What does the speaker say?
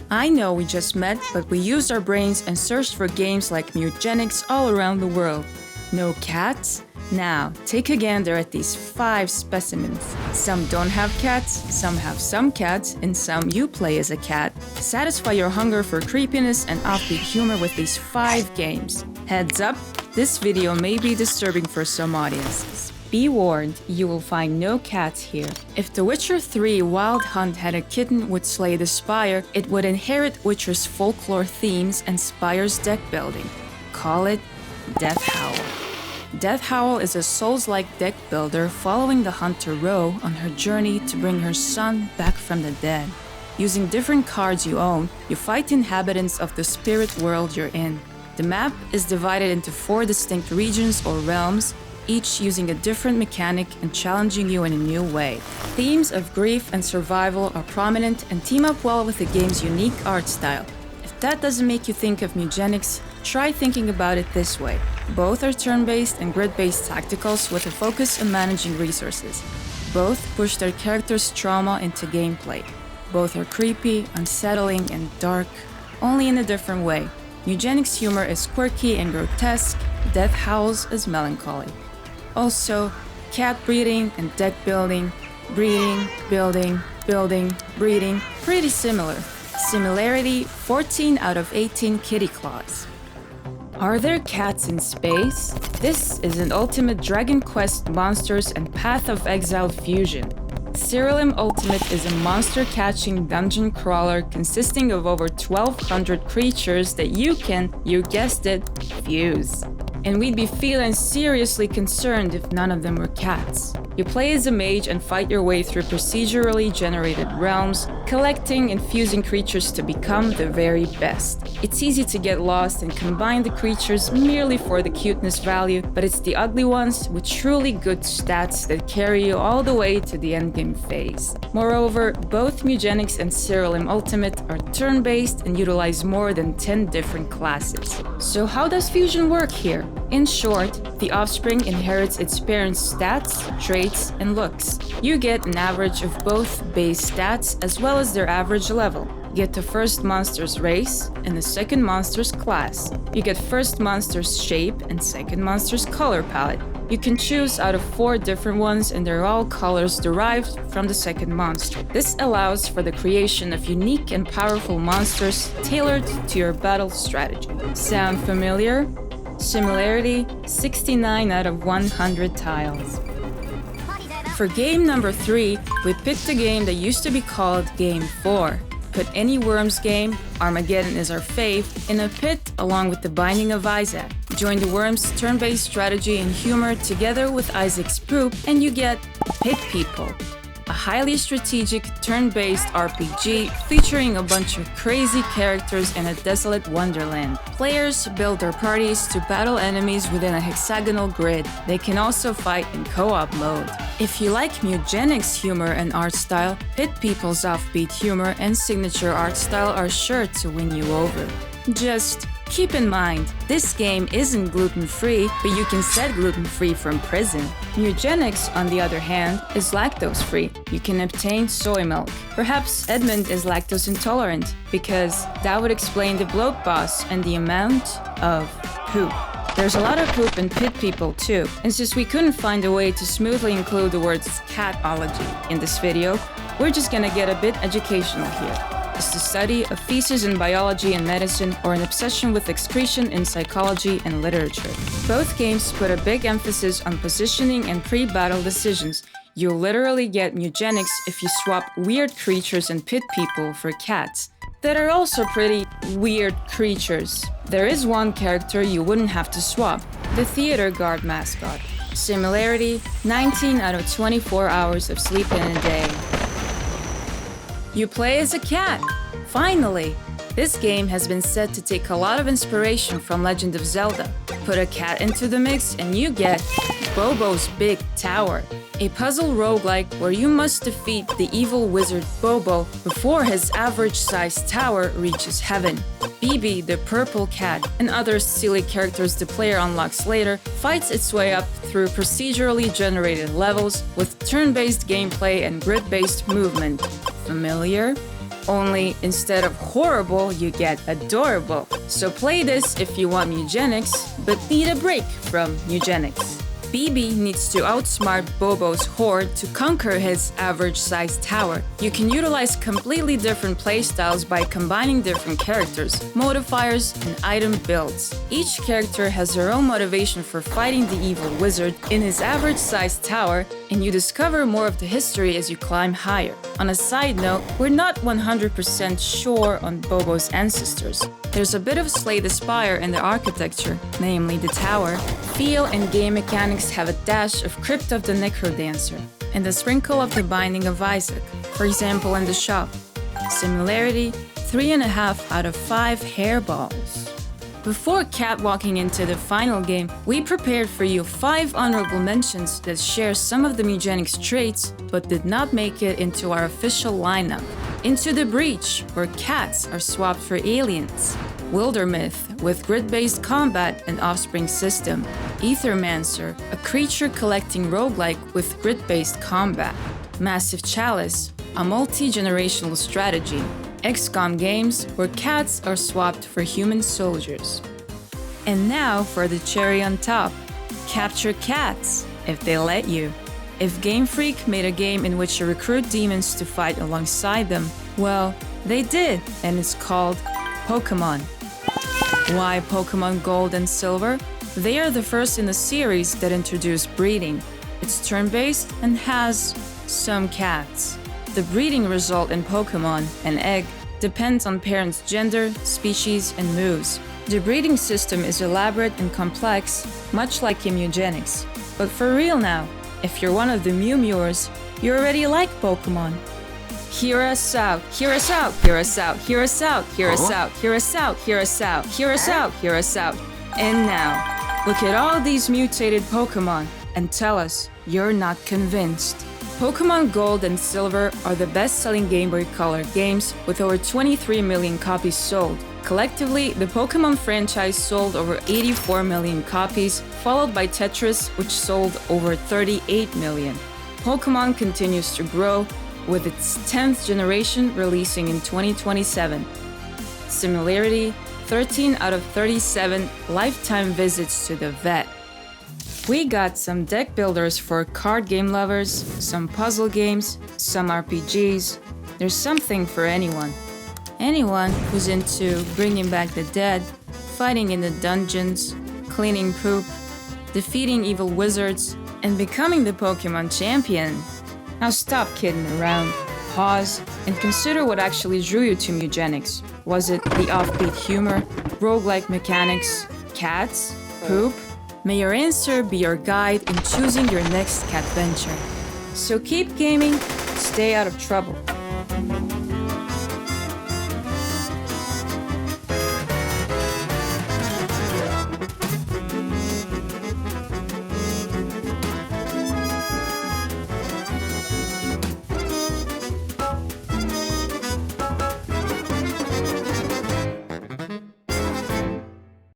I know we just met, but we used our brains and searched for games like Mewgenics all around the world. No cats? Now, take a gander at these 5 specimens. Some don't have cats, some have some cats, and some you play as a cat. Satisfy your hunger for creepiness and offbeat humor with these 5 games. Heads up, this video may be disturbing for some audiences. Be warned, you will find no cats here. If The Witcher 3 Wild Hunt had a kitten would slay the spire, it would inherit Witcher's folklore themes and spire's deck building. Call it Death Howl. Death Howl is a Souls-like deck builder following the hunter Ro on her journey to bring her son back from the dead. Using different cards you own, you fight inhabitants of the spirit world you're in. The map is divided into 4 distinct regions or realms, each using a different mechanic and challenging you in a new way. Themes of grief and survival are prominent and team up well with the game's unique art style. If that doesn't make you think of Mewgenics, try thinking about it this way. Both are turn-based and grid-based tacticals with a focus on managing resources. Both push their characters' trauma into gameplay. Both are creepy, unsettling, and dark, only in a different way. Mewgenics' humor is quirky and grotesque, Death Howl's is melancholy. Also, cat breeding and deck building, breeding, building, building, breeding, pretty similar. Similarity, 14 out of 18 kitty claws. Are there cats in space? This is an Ultimate Dragon Quest Monsters and Path of Exile fusion. Cerealim Ultimate is a monster-catching dungeon crawler consisting of over 1,200 creatures that you can, you guessed it, fuse. And we'd be feeling seriously concerned if none of them were cats. You play as a mage and fight your way through procedurally generated realms, collecting and fusing creatures to become the very best. It's easy to get lost and combine the creatures merely for the cuteness value, but it's the ugly ones with truly good stats that carry you all the way to the endgame phase. Moreover, both Mewgenics and Cerealim Ultimate are turn-based and utilize more than 10 different classes. So how does fusion work here? In short, the offspring inherits its parents' stats, traits, and looks. You get an average of both base stats as well as their average level. You get the first monster's race and the second monster's class. You get first monster's shape and second monster's color palette. You can choose out of 4 different ones and they're all colors derived from the second monster. This allows for the creation of unique and powerful monsters tailored to your battle strategy. Sound familiar? Similarity, 69 out of 100 tiles. For game number 3, we picked a game that used to be called Game 4. Put any Worms game, Armageddon is our fave, in a pit along with The Binding of Isaac. Join the Worms' turn-based strategy and humor together with Isaac's poop, and you get Pit People, a highly strategic turn-based RPG featuring a bunch of crazy characters in a desolate wonderland. Players build their parties to battle enemies within a hexagonal grid. They can also fight in co-op mode. If you like Mewgenics' humor and art style, Pit People's offbeat humor and signature art style are sure to win you over. Just keep in mind, this game isn't gluten-free, but you can set gluten-free from prison. Mewgenics, on the other hand, is lactose-free. You can obtain soy milk. Perhaps Edmund is lactose intolerant, because that would explain the bloat boss and the amount of poop. There's a lot of poop in Pit People too, and since we couldn't find a way to smoothly include the words catology in this video, we're just gonna get a bit educational here. Is the study of feces in biology and medicine, or an obsession with excretion in psychology and literature. Both games put a big emphasis on positioning and pre-battle decisions. You'll literally get Mewgenics if you swap weird creatures and Pit People for cats that are also pretty weird creatures. There is one character you wouldn't have to swap, the theater guard mascot. Similarity, 19 out of 24 hours of sleep in a day. You play as a cat! Finally! This game has been said to take a lot of inspiration from Legend of Zelda. Put a cat into the mix and you get Bobo's Big Tower, a puzzle roguelike where you must defeat the evil wizard Bobo before his average-sized tower reaches heaven. Bibi, the purple cat, and other silly characters the player unlocks later, fights its way up through procedurally generated levels with turn-based gameplay and grid-based movement. Familiar? Only instead of horrible, you get adorable. So play this if you want Mewgenics, but need a break from Mewgenics. BB needs to outsmart Bobo's horde to conquer his average-sized tower. You can utilize completely different playstyles by combining different characters, modifiers, and item builds. Each character has their own motivation for fighting the evil wizard in his average-sized tower, and you discover more of the history as you climb higher. On a side note, we're not 100% sure on Bobo's ancestors. There's a bit of Slay the Spire in the architecture, namely the tower. Feel and game mechanics have a dash of Crypt of the Necrodancer, and a sprinkle of the Binding of Isaac, for example in the shop. Similarity, 3.5 out of 5 hairballs. Before catwalking into the final game, we prepared for you 5 honorable mentions that share some of the Mewgenics traits but did not make it into our official lineup. Into the Breach, where cats are swapped for aliens. Wildermyth, with grid-based combat and offspring system. Aethermancer, a creature collecting roguelike with grid-based combat. Massive Chalice, a multi-generational strategy. XCOM games, where cats are swapped for human soldiers. And now for the cherry on top. Capture cats, if they let you. If Game Freak made a game in which you recruit demons to fight alongside them, well, they did, and it's called Pokemon. Why Pokemon Gold and Silver? They are the first in the series that introduced breeding. It's turn-based and has some cats. The breeding result in Pokemon, an egg, depends on parents' gender, species, and moves. The breeding system is elaborate and complex, much like in Mewgenics. But for real now, if you're one of the Mew-Mewers, you already like Pokemon. Hear us out, hear us out, hear us out, hear us out, hear us out, hear us out, hear us out, hear us out, hear us out. And now, look at all these mutated Pokemon and tell us you're not convinced. Pokemon Gold and Silver are the best-selling Game Boy Color games with over 23 million copies sold. Collectively, the Pokemon franchise sold over 84 million copies, followed by Tetris, which sold over 38 million. Pokemon continues to grow, with its 10th generation releasing in 2027. Similarity, 13 out of 37 lifetime visits to the vet. We got some deck builders for card game lovers, some puzzle games, some RPGs. There's something for anyone. Anyone who's into bringing back the dead, fighting in the dungeons, cleaning poop, defeating evil wizards, and becoming the Pokemon champion. Now stop kidding around, pause, and consider what actually drew you to Mewgenics. Was it the offbeat humor, roguelike mechanics, cats, poop? May your answer be your guide in choosing your next cat venture. So keep gaming, stay out of trouble.